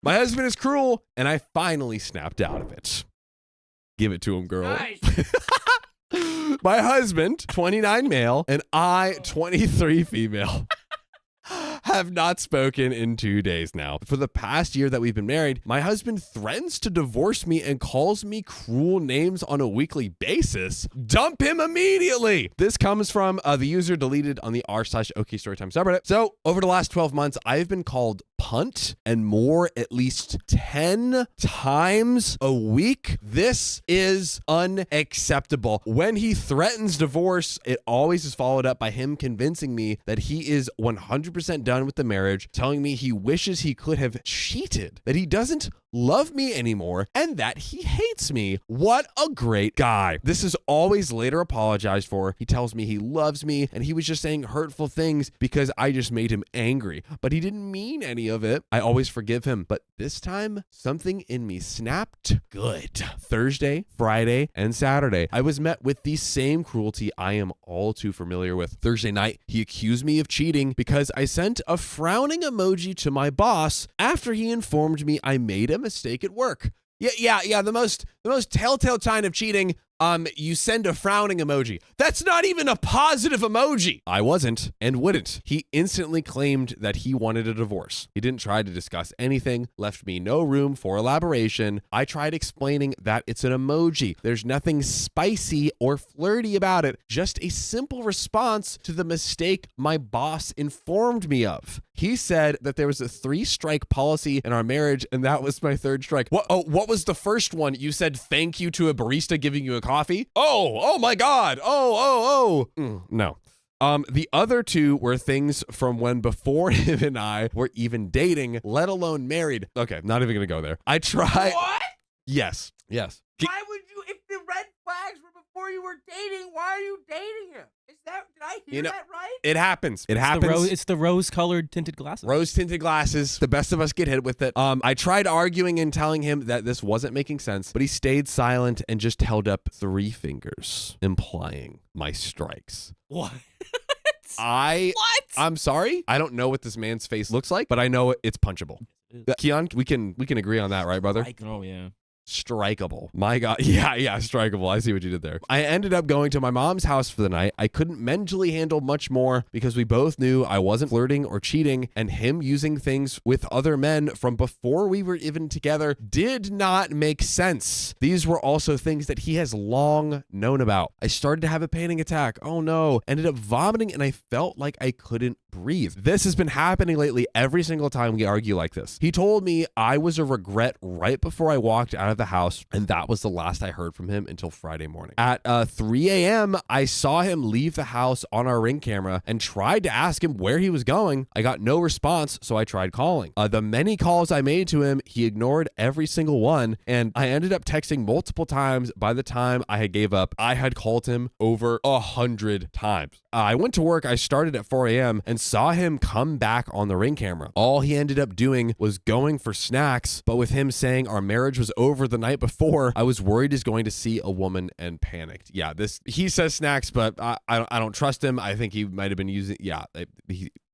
My husband is cruel, and I finally snapped out of it. Give it to him, girl. Nice. My husband, 29 male, and I, 23 female. Have not spoken in 2 days now. For the past year that we've been married, my husband threatens to divorce me and calls me cruel names on a weekly basis. Dump him immediately. This comes from the user deleted on the r/OK Storytime subreddit. So over the last 12 months, I've been called punt and more at least 10 times a week. This is unacceptable. When he threatens divorce, it always is followed up by him convincing me that he is 100% done with the marriage, telling me he wishes he could have cheated, that he doesn't love me anymore, and that he hates me. What a great guy. This is always later apologized for. He tells me he loves me and he was just saying hurtful things because I just made him angry, but he didn't mean any of it. I always forgive him, but this time something in me snapped good. Thursday, Friday, and Saturday, I was met with the same cruelty I am all too familiar with. Thursday night, he accused me of cheating because I sent a frowning emoji to my boss after he informed me I made a mistake at work. Yeah. The most telltale sign of cheating, you send a frowning emoji. That's not even a positive emoji. I wasn't and wouldn't. He instantly claimed that he wanted a divorce. He didn't try to discuss anything, left me no room for elaboration. I tried explaining that it's an emoji. There's nothing spicy or flirty about it. Just a simple response to the mistake my boss informed me of. He said that there was a 3-strike policy in our marriage, and that was my 3rd strike. What was the first one? You said thank you to a barista giving you a coffee? Oh my God. No. The other 2 were things from when before him and I were even dating, let alone married. Okay, not even gonna go there. I tried. What? Yes. Why would you, if the red flags were before you were dating, why are you dating him? Did I hear that right? It happens. It's the rose-colored tinted glasses. Rose-tinted glasses. The best of us get hit with it. I tried arguing and telling him that this wasn't making sense, but he stayed silent and just held up 3 fingers, implying my strikes. What? I'm sorry. I don't know what this man's face looks like, but I know it's punchable. Keon, we can agree on that, right, brother? Oh, yeah. Strikeable. My God. Yeah, strikeable. I see what you did there. I ended up going to my mom's house for the night. I couldn't mentally handle much more because we both knew I wasn't flirting or cheating, and him using things with other men from before we were even together did not make sense. These were also things that he has long known about. I started to have a panic attack. Oh no. Ended up vomiting and I felt like I couldn't breathe. This has been happening lately every single time we argue like this. He told me I was a regret right before I walked out of the house, and that was the last I heard from him until Friday morning. At 3 a.m., I saw him leave the house on our Ring camera and tried to ask him where he was going. I got no response, so I tried calling. The many calls I made to him, he ignored every single one, and I ended up texting multiple times. By the time I had gave up, I had called him over 100 times. I went to work. I started at 4 a.m. and saw him come back on the Ring camera. All he ended up doing was going for snacks, but with him saying our marriage was over the night before, I was worried he's going to see a woman and panicked. Yeah, he says snacks, but I don't trust him. I think he might have been using,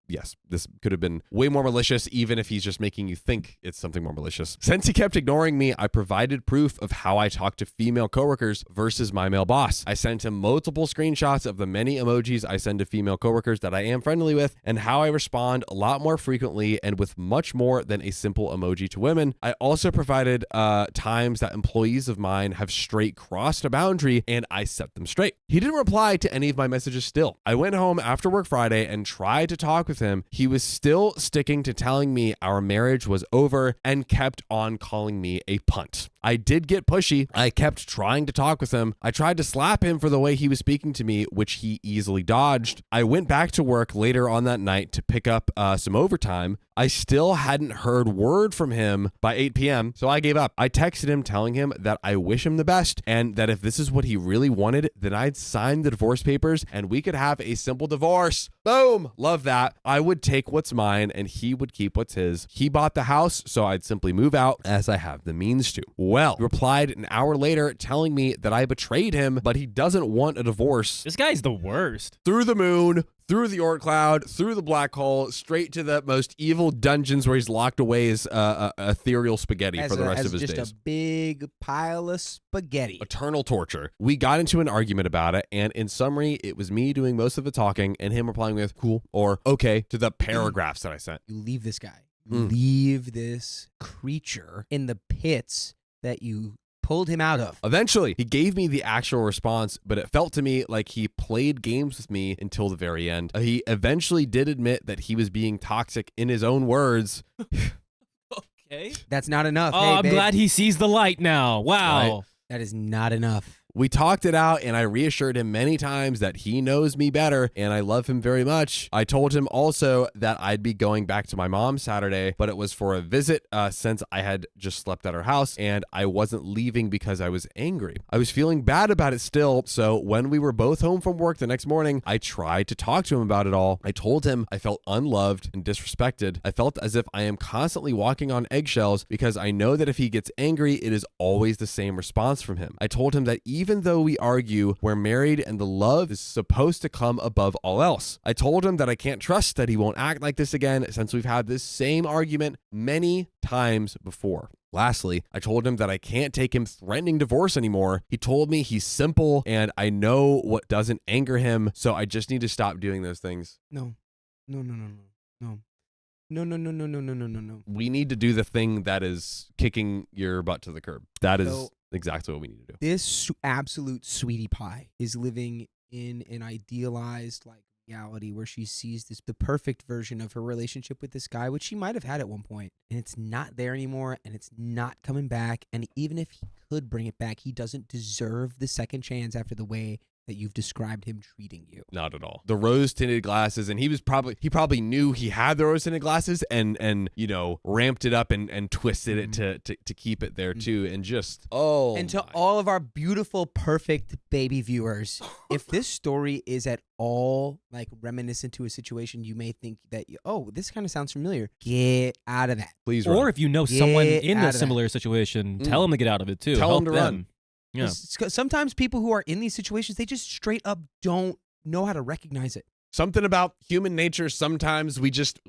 yes, this could have been way more malicious, even if he's just making you think it's something more malicious. Since he kept ignoring me, I provided proof of how I talk to female coworkers versus my male boss. I sent him multiple screenshots of the many emojis I send to female coworkers that I am friendly with and how I respond a lot more frequently and with much more than a simple emoji to women. I also provided times that employees of mine have straight crossed a boundary and I set them straight. He didn't reply to any of my messages still. I went home after work Friday and tried to talk with him. He was still sticking to telling me our marriage was over and kept on calling me a punt. I did get pushy. I kept trying to talk with him. I tried to slap him for the way he was speaking to me, which he easily dodged. I went back to work later on that night to pick up some overtime. I still hadn't heard word from him by 8 p.m., so I gave up. I texted him telling him that I wish him the best and that if this is what he really wanted, then I'd sign the divorce papers and we could have a simple divorce. Boom! Love that. I would take what's mine and he would keep what's his. He bought the house, so I'd simply move out as I have the means to. Well, he replied an hour later telling me that I betrayed him, but he doesn't want a divorce. This guy's the worst. Through the moon, through the Oort cloud, through the black hole, straight to the most evil dungeons where he's locked away his ethereal spaghetti for the rest of his days. Just a big pile of spaghetti. Eternal torture. We got into an argument about it, and in summary, it was me doing most of the talking and him replying with cool or okay to the paragraphs that I sent. You leave this guy. Leave this creature in the pits that you pulled him out of. Eventually, he gave me the actual response, but it felt to me like he played games with me until the very end. He eventually did admit that he was being toxic in his own words. Okay. That's not enough. Oh, Hey, I'm babe, glad he sees the light now. Wow. Right. that is not enough. We talked it out, and I reassured him many times that he knows me better, and I love him very much. I told him also that I'd be going back to my mom Saturday, but it was for a visit since I had just slept at her house, and I wasn't leaving because I was angry. I was feeling bad about it still, so when we were both home from work the next morning, I tried to talk to him about it all. I told him I felt unloved and disrespected. I felt as if I am constantly walking on eggshells because I know that if he gets angry, it is always the same response from him. I told him that even though we argue, we're married and the love is supposed to come above all else. I told him that I can't trust that he won't act like this again since we've had this same argument many times before. Lastly, I told him that I can't take him threatening divorce anymore. He told me he's simple and I know what doesn't anger him, so I just need to stop doing those things. No. No. We need to do the thing that is kicking your butt to the curb. That is exactly what we need to do. This absolute sweetie pie is living in an idealized reality where she sees the perfect version of her relationship with this guy, which she might have had at one point, and it's not there anymore, and it's not coming back. And even if he could bring it back, he doesn't deserve the second chance after the way that you've described him treating you. Not at all. The rose-tinted glasses, and he probably knew he had the rose-tinted glasses and you know, ramped it up and twisted it to keep it there too, and just And to all of our beautiful, perfect baby viewers, if this story is at all reminiscent to a situation you may think that this kind of sounds familiar, get out of that. Please Or run. if you know someone in out a of similar situation, tell them to get out of it too. Tell Help them to run. Yeah. Sometimes people who are in these situations, they just straight up don't know how to recognize it. Something about human nature, sometimes we just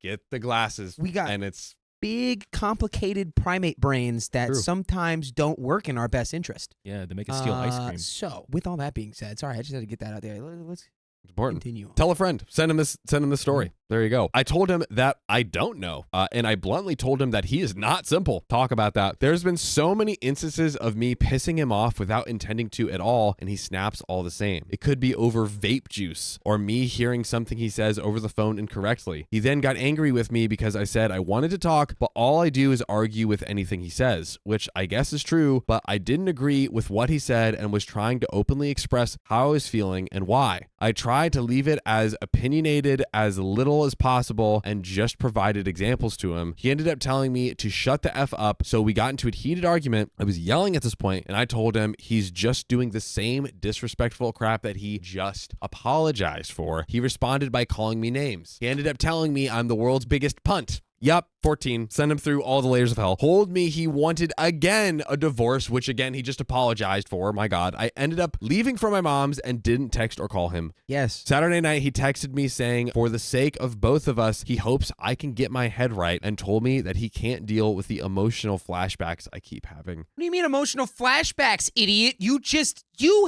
get the glasses. And it's big, complicated primate brains that sometimes don't work in our best interest. Yeah, they make us steal ice cream. So, with all that being said, sorry, I just had to get that out there. Let's important. continue on. Tell a friend. Send him this story. There you go. I told him that I don't know. And I bluntly told him that he is not simple. Talk about that. There's been so many instances of me pissing him off without intending to at all, and he snaps all the same. It could be over vape juice or me hearing something he says over the phone incorrectly. He then got angry with me because I said I wanted to talk, but all I do is argue with anything he says, which I guess is true, but I didn't agree with what he said and was trying to openly express how I was feeling and why. I tried to leave it as opinionated as little as possible and just provided examples to him. He ended up telling me to shut the F up, so we got into a heated argument. I was yelling at this point, and I told him he's just doing the same disrespectful crap that he just apologized for. He responded by calling me names. He ended up telling me I'm the world's biggest punt. Yup, 14. Send him through all the layers of hell. Told me he wanted again a divorce, which again he just apologized for. My God. I ended up leaving for my mom's and didn't text or call him. Yes. Saturday night, he texted me saying, for the sake of both of us, he hopes I can get my head right, and told me that he can't deal with the emotional flashbacks I keep having. What do you mean emotional flashbacks, idiot? You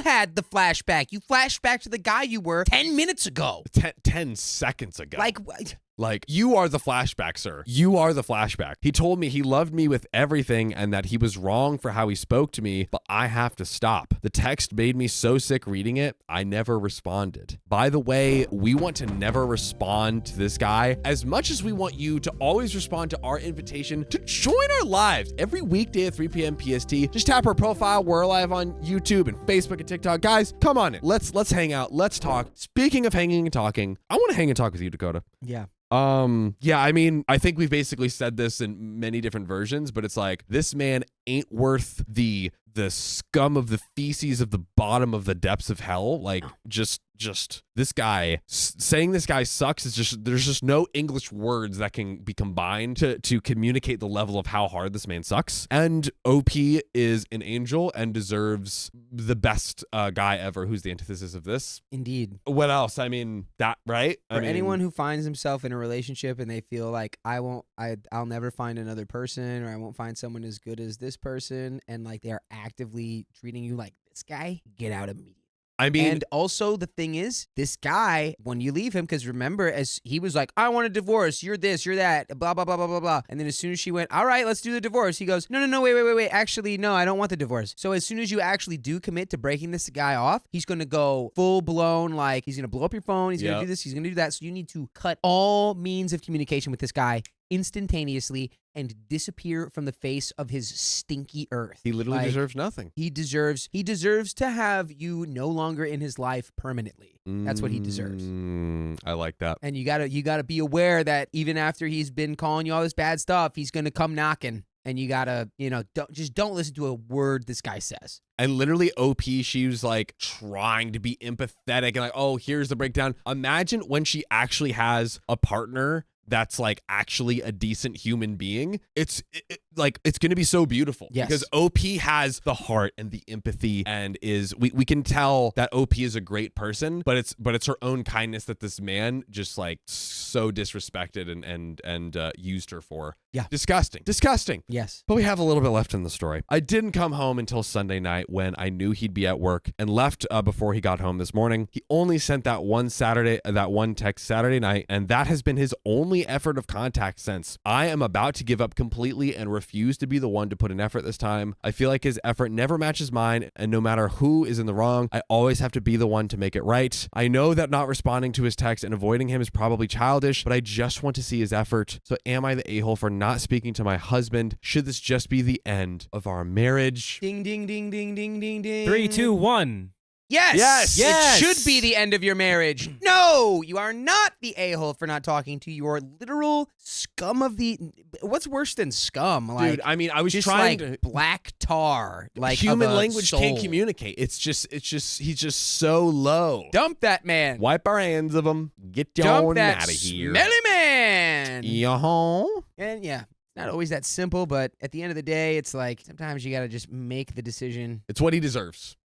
had the flashback. You flashed back to the guy you were 10 minutes ago. 10 seconds ago. Like, you are the flashback, sir. You are the flashback. He told me he loved me with everything and that he was wrong for how he spoke to me, but I have to stop. The text made me so sick reading it, I never responded. By the way, we want to never respond to this guy as much as we want you to always respond to our invitation to join our lives every weekday at 3 p.m. PST. Just tap our profile. We're live on YouTube and Facebook and TikTok. Guys, come on in. Let's hang out. Let's talk. Speaking of hanging and talking, I want to hang and talk with you, Dakota. yeah. Yeah, I mean, I think we've basically said this in many different versions, but it's like this man ain't worth the scum of the feces of the bottom of the depths of hell. Like, just this guy saying this guy sucks is just, there's just no English words that can be combined to communicate the level of how hard this man sucks. And OP is an angel and deserves the best guy ever, who's the antithesis of this. Indeed. What else? I mean, that, right? For anyone who finds himself in a relationship and they feel like I'll never find another person, or I won't find someone as good as this person, and like they are actively treating you like this guy, get out immediately. I mean, and also the thing is, this guy, when you leave him, because remember, as he was like, I want a divorce, you're this, you're that, blah, blah, blah, blah, blah, blah. And then as soon as she went, all right, let's do the divorce, he goes, no, wait. Actually, no, I don't want the divorce. So as soon as you actually do commit to breaking this guy off, he's going to go full blown, like he's going to blow up your phone, he's going to do this, he's going to do that. So you need to cut all means of communication with this guy instantaneously and disappear from the face of his stinky earth. He literally deserves nothing. He deserves to have you no longer in his life permanently. That's what he deserves. I like that. And you gotta be aware that even after he's been calling you all this bad stuff, he's gonna come knocking. And you gotta, don't listen to a word this guy says. And literally OP, she was like trying to be empathetic and like, oh, here's the breakdown. Imagine when she actually has a partner that's like actually a decent human being. It's going to be so beautiful. Yes. Because OP has the heart and the empathy, and we can tell that OP is a great person, but it's her own kindness that this man just like so disrespected and used her for. Yeah. Disgusting. Yes. But we have a little bit left in the story. I didn't come home until Sunday night when I knew he'd be at work, and left before he got home this morning. He only sent that one text Saturday night, and that has been his only effort of contact since. I am about to give up completely and refuse to be the one to put in effort this time. I feel like his effort never matches mine, and no matter who is in the wrong, I always have to be the one to make it right. I know that not responding to his text and avoiding him is probably childish, but I just want to see his effort. So am I the a-hole for not speaking to my husband? Should this just be the end of our marriage? Ding, ding, ding, ding, ding, ding, ding. 3, 2, 1. Yes. Yes. It should be the end of your marriage. No, you are not the a-hole for not talking to your literal scum of the... What's worse than scum? Like, dude, I mean, I was just trying like to... black tar. Like human of a language soul. can't communicate. It's just, he's just so low. Dump that man. Wipe our hands of him. Get Dump on that out of here. smelly man. Yo. And yeah, not always that simple, but at the end of the day, it's like sometimes you got to just make the decision. It's what he deserves.